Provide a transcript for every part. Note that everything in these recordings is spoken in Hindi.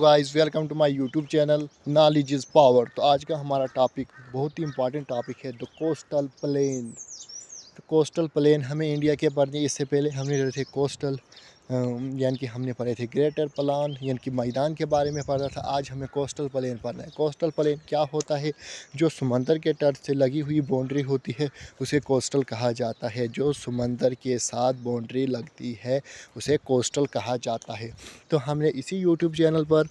Guys, welcome to my YouTube channel knowledge is power. तो आज का हमारा टॉपिक बहुत ही इंपॉर्टेंट टॉपिक है, द कोस्टल प्लेन। तो कोस्टल प्लेन हमें इंडिया के पढ़ने, इससे पहले हमने रहे थे कोस्टल यानी कि हमने पढ़े थे ग्रेटर प्लान यानी कि मैदान के बारे में पढ़ा था। आज हमें कोस्टल प्लेन पढ़ना है। कोस्टल प्लेन क्या होता है? जो समंदर के तट से लगी हुई बाउंड्री होती है उसे कोस्टल कहा जाता है। जो समंदर के साथ बाउंड्री लगती है उसे कोस्टल कहा जाता है। तो हमने इसी यूट्यूब चैनल पर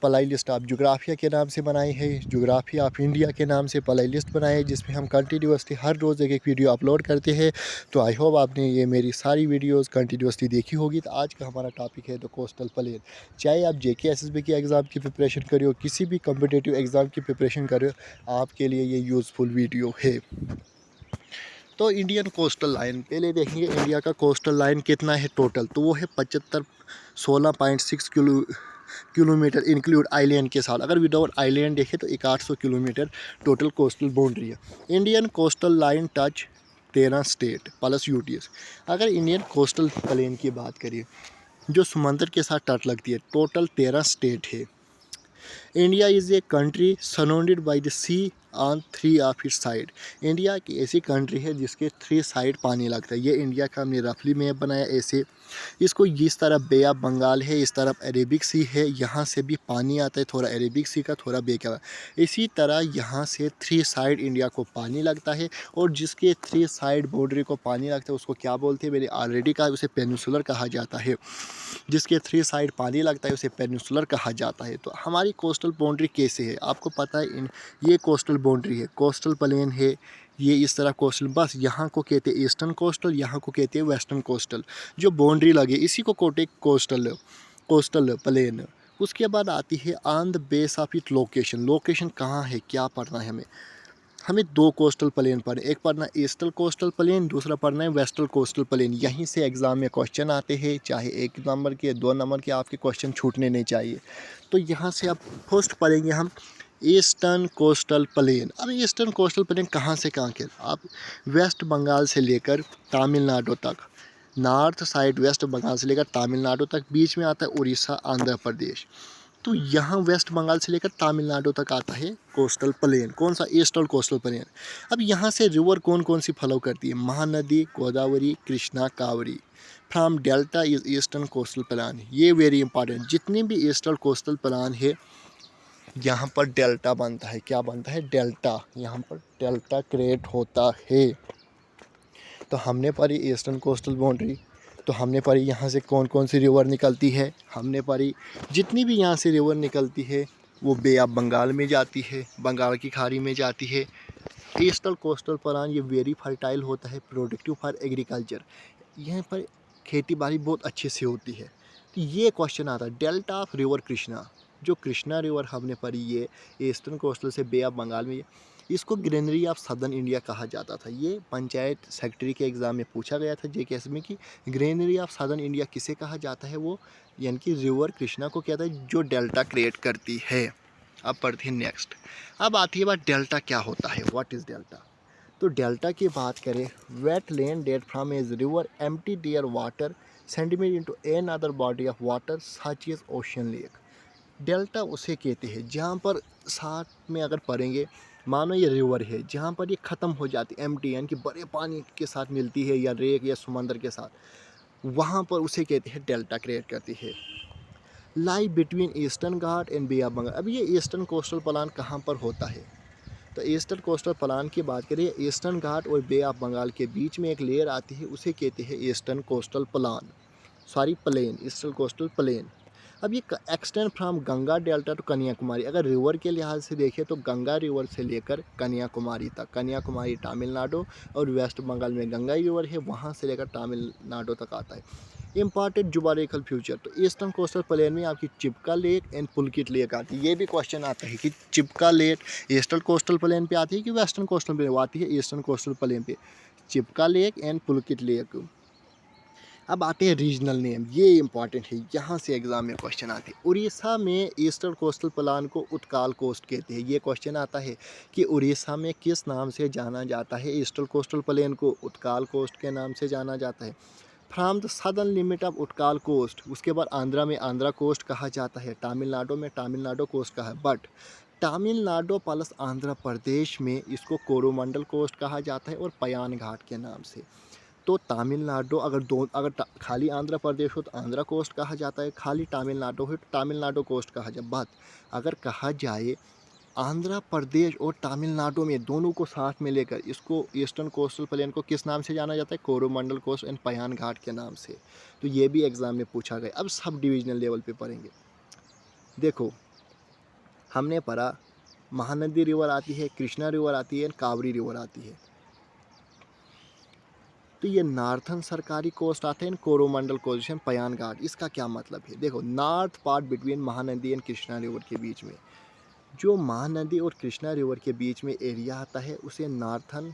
प्ले लिस्ट ऑफ जोग्राफिया के नाम से बनाई है, जोग्राफी ऑफ इंडिया के नाम से प्ले लिस्ट बनाई है, जिसमें हम कंटिन्यूसली हर रोज़ एक वीडियो अपलोड करते हैं। तो आई होप आपने ये मेरी सारी वीडियोस कंटिन्यूसली देखी होगी। तो आज का हमारा टॉपिक है द कोस्टल प्लेन। चाहे आप जेके एसएसबी की एग्ज़ाम की प्रिपरेशन कर रहे हो, किसी भी कम्पिटेटिव एग्ज़ाम की प्रिपरेशन कर रहे हो, आपके लिए ये यूज़फुल वीडियो है। तो इंडियन कोस्टल लाइन पहले देखेंगे, इंडिया का कोस्टल लाइन कितना है टोटल। तो वो है 16.6 किलोमीटर इंक्लूड आइलैंड के साथ। अगर विदाउट आइलैंड देखें तो 800 किलोमीटर टोटल कोस्टल बाउंड्री है। Indian coastal line touch 13 state plus UTS. अगर इंडियन कोस्टल प्लेन की बात करिए, जो समंदर के साथ तट लगती है, टोटल 13 स्टेट है। India is a country surrounded by the sea on 3 of its side. India की ऐसी कंट्री है जिसके 3 साइड पानी लगता है। ये इंडिया का हमने रफली मैप बनाया ऐसे। इसको इस तरफ बे ऑफ बंगाल है, इस तरफ अरेबिक सी है, यहाँ से भी पानी आता है, थोड़ा अरेबिक सी का, थोड़ा बे का। इसी तरह यहाँ से 3 साइड इंडिया को पानी लगता है, और जिसके 3 साइड बाउंड्री को पानी लगता है उसको क्या बोलते हैं? मैंने ऑलरेडी कहा, उसे पेनिनसुलर कहा जाता है। जिसके 3 साइड पानी लगता है उसे पेनिनसुलर कहा जाता है। तो हमारी कोस्टल बाउंड्री कैसे है आपको पता है? ये कोस्टल बाउंड्री है, कोस्टल प्लेन है, ये इस तरह कोस्टल, बस यहाँ को कहते हैं ईस्टर्न कोस्टल, यहाँ को कहते हैं वेस्टर्न कोस्टल। जो बाउंड्री लगे इसी को कहते कोस्टल कोस्टल प्लेन। उसके बाद आती है on the base of it location. Location कहाँ है, क्या पढ़ना है हमें? हमें 2 कोस्टल प्लेन पढ़े, एक पढ़ना है ईस्टर्न कोस्टल प्लेन, दूसरा पढ़ना है वेस्टर्न कोस्टल प्लेन। यहीं से एग्ज़ाम में क्वेश्चन आते हैं, चाहे 1 नंबर के 2 नंबर के, आपके क्वेश्चन छूटने नहीं चाहिए। तो यहाँ से अब फर्स्ट पढ़ेंगे हम ईस्टर्न कोस्टल प्लेन। अब ईस्टर्न कोस्टल प्लेन कहाँ से कहाँ के? आप वेस्ट बंगाल से लेकर तमिलनाडु तक, नॉर्थ साइड वेस्ट बंगाल से लेकर तमिलनाडु तक, बीच में आता है उड़ीसा, आंध्र प्रदेश। तो यहाँ वेस्ट बंगाल से लेकर तमिलनाडु तक आता है कोस्टल प्लेन। कौन सा? Eastern coastal plane. अब यहाँ से रिवर कौन कौन सी फ्लो करती है? Mahanadi, Godavari, Krishna, Kaveri. From delta is eastern coastal plan. ये वेरी इंपॉर्टेंट। जितने भी ईस्टर्न कोस्टल प्लान है यहाँ पर डेल्टा बनता है। क्या बनता है? डेल्टा। यहाँ पर डेल्टा क्रिएट होता है। तो हमने पढ़ी ईस्टर्न कोस्टल बाउंड्री, तो हमने पढ़ी यहाँ से कौन कौन सी रिवर निकलती है, हमने पढ़ी जितनी भी यहाँ से रिवर निकलती है वो बे ऑफ बंगाल में जाती है, बंगाल की खाड़ी में जाती है। ईस्टर्न कोस्टल प्लान ये वेरी फर्टाइल होता है, प्रोडक्टिव फॉर एग्रीकल्चर। यहाँ पर खेती बाड़ी बहुत अच्छे से होती है। तो ये क्वेश्चन आता है डेल्टा ऑफ रिवर कृष्णा। जो कृष्णा रिवर हमने पढ़ी ये ईस्टर्न कोस्टल से बे ऑफ बंगाल में, इसको ग्रेनरी ऑफ सदर्न इंडिया कहा जाता था। ये पंचायत सेक्रेटरी के एग्ज़ाम में पूछा गया था जेकेएस में कि ग्रेनरी ऑफ सदर्न इंडिया किसे कहा जाता है? वो यानी कि रिवर कृष्णा को कहता है जो डेल्टा क्रिएट करती है। अब पढ़ते हैं नेक्स्ट। अब आती है बात डेल्टा क्या होता है, व्हाट इज़ डेल्टा। तो डेल्टा की बात करें, wet land that from as river empty their water centimetre into an other body of water such as ocean lake. Delta उसे कहते हैं जहाँ पर साथ में अगर पढ़ेंगे, मानो ये रिवर है जहाँ पर ये ख़त्म हो जाती है, एम्प्टी यानी कि बड़े पानी के साथ मिलती है या रेक या समंदर के साथ, वहाँ पर उसे कहते हैं डेल्टा क्रिएट करती है। Lie between eastern Ghat and bay of Bengal. अब ये ईस्टर्न कोस्टल प्लान कहाँ पर होता है? तो ईस्टर्न कोस्टल प्लान की बात करें, ईस्टर्न घाट और बे ऑफ बंगाल के बीच में एक लेयर आती है, उसे कहते हैं eastern coastal plane, eastern coastal plane. अब ये extend from Ganga delta two Kanyakumari. अगर रिवर के लिहाज से देखें तो गंगा रिवर से लेकर कन्याकुमारी तक, कन्याकुमारी तमिलनाडु और वेस्ट बंगाल में गंगा रिवर है, वहाँ से लेकर तमिलनाडु तक आता है। इम्पॉर्टेंट जुबारेकल फ्यूचर। तो ईस्टर्न कोस्टल प्लेन में आपकी चिपका लेक एंड पुलकित लेक आती है। ये भी क्वेश्चन आता है कि चिपका लेक ईस्टर्न कोस्टल प्लेन पे आती है कि वेस्टर्न कोस्टल प्लेन? आती है ईस्टर्न कोस्टल प्लेन पे, चिपका लेक एंड पुलकित लेक। अब आते हैं रीजनल नेम, ये इंपॉर्टेंट है, यहाँ से एग्जाम में क्वेश्चन आते हैं। उड़ीसा में ईस्टर्न कोस्टल प्लान को उत्काल कोस्ट कहते हैं। ये क्वेश्चन आता है कि उड़ीसा में किस नाम से जाना जाता है? ईस्टर्न कोस्टल प्लेन को उत्काल कोस्ट के नाम से जाना जाता है। From the southern limit of Utkal coast, उसके बाद आंध्रा में आंध्रा कोस्ट कहा जाता है, तमिलनाडु में तमिलनाडु कोस्ट कहा है, बट तमिलनाडु प्लस आंध्र प्रदेश में इसको कोरोमंडल कोस्ट कहा जाता है और पयान घाट के नाम से। तो तमिलनाडु अगर खाली आंध्र प्रदेश हो तो आंध्रा कोस्ट कहा जाता है, खाली तमिलनाडु हो तो तमिलनाडु कोस्ट कहा जाए। बात अगर कहा जाए आंध्र प्रदेश और तमिलनाडु में दोनों को साथ में लेकर इसको ईस्टर्न कोस्टल प्लेन को किस नाम से जाना जाता है? कोरोमंडल कोस्ट एंड पयान घाट के नाम से। तो ये भी एग्ज़ाम में पूछा गया। अब सब डिविजनल लेवल पे पढ़ेंगे। देखो हमने पढ़ा महानदी रिवर आती है, कृष्णा रिवर आती है, कावरी रिवर आती है। तो ये नॉर्थन सरकारी कोस्ट आते हैं, कोरोमंडल कोस्ट पयान घाट। इसका क्या मतलब है? देखो north part between Mahanadi and Krishna river के बीच में, जो महानदी और कृष्णा रिवर के बीच में एरिया आता है उसे नॉर्थन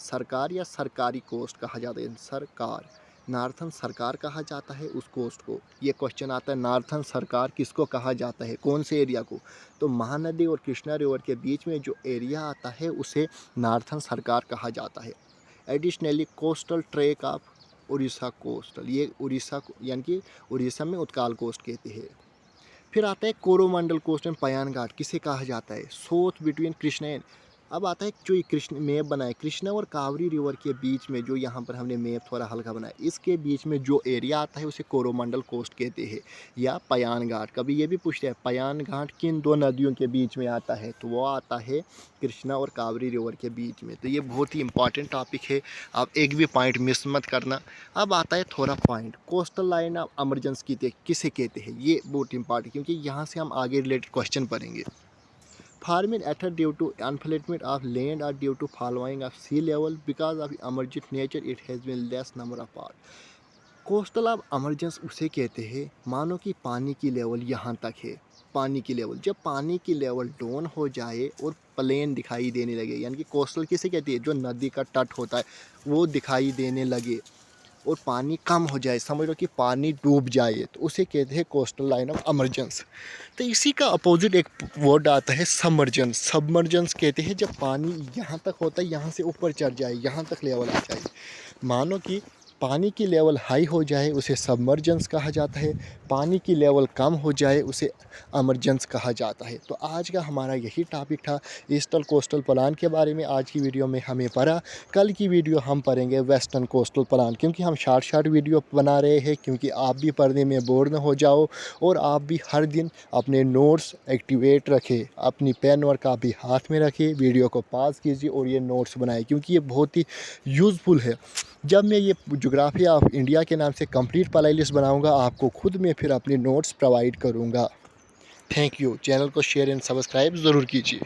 सरकार या सरकारी कोस्ट कहा जाता है। सरकार, नॉर्थन सरकार कहा जाता है उस कोस्ट को। ये क्वेश्चन आता है नॉर्थन सरकार किसको कहा जाता है, कौन से एरिया को? तो महानदी और कृष्णा रिवर के बीच में जो एरिया आता है उसे नॉर्थन सरकार कहा जाता है। Additionally coastal track of Orissa coastal, ये उड़ीसा यानी कि उड़ीसा में उत्काल कोस्ट कहते हैं। फिर आता है कोरोमंडल कोस्ट एंड पयान घाट, किसे कहा जाता है? साउथ बिटवीन कृष्णा एंड, अब आता है जो ये कृष्ण मैप बनाए कृष्णा और कावरी रिवर के बीच में, जो यहाँ पर हमने मैप थोड़ा हल्का बनाया, इसके बीच में जो एरिया आता है उसे कोरोमंडल कोस्ट कहते हैं या पयान घाट। कभी ये भी पूछते हैं पयान घाट किन दो नदियों के बीच में आता है, तो वो आता है कृष्णा और कावरी रिवर के बीच में। तो ये बहुत ही इंपॉर्टेंट टॉपिक है, आप एक भी पॉइंट मिस मत करना। अब आता है थोड़ा point, coastal line of emergency किसे कहते हैं? ये बहुत इंपॉर्टेंट, क्योंकि यहाँ से हम आगे रिलेटेड क्वेश्चन पढ़ेंगे। Farming occur due to unflatment of land or due to following of sea level. Because of emergent nature, it has been less number of parts. Coastal of emergence उसे कहते हैं, मानो कि पानी की लेवल यहाँ तक है। पानी की लेवल, जब पानी की लेवल डाउन हो जाए और प्लेन दिखाई देने लगे, यानी कि कोस्टल किसे कहती है? जो नदी का तट होता है वो दिखाई देने लगे और पानी कम हो जाए, समझ लो कि पानी डूब जाए, तो उसे कहते हैं कोस्टल लाइन ऑफ एमरजेंस। तो इसी का अपोजिट एक वर्ड आता है सबमर्जेंस। सबमर्जेंस कहते हैं जब पानी यहाँ तक होता है, यहाँ से ऊपर चढ़ जाए, यहाँ तक लेवल आ जाए। मानो कि पानी की लेवल हाई हो जाए उसे सबमर्जेंस कहा जाता है, पानी की लेवल कम हो जाए उसे एमरजेंस कहा जाता है। तो आज का हमारा यही टॉपिक था ईस्टर्न कोस्टल प्लान के बारे में। आज की वीडियो में हमें पढ़ा, कल की वीडियो हम पढ़ेंगे वेस्टर्न कोस्टल प्लान, क्योंकि हम शॉर्ट वीडियो बना रहे हैं, क्योंकि आप भी पढ़ने में बोर न हो जाओ और आप भी हर दिन अपने नोट्स एक्टिवेट रखें, अपनी पेन और कापी हाथ में रखें, वीडियो को पॉज कीजिए और ये नोट्स बनाएं, क्योंकि ये बहुत ही यूज़फुल है। जब मैं ये ज्योग्राफी ऑफ इंडिया के नाम से कंप्लीट प्ले लिस्ट बनाऊंगा, आपको खुद में फिर अपने नोट्स प्रोवाइड करूंगा। Thank you. चैनल को शेयर एंड सब्सक्राइब ज़रूर कीजिए।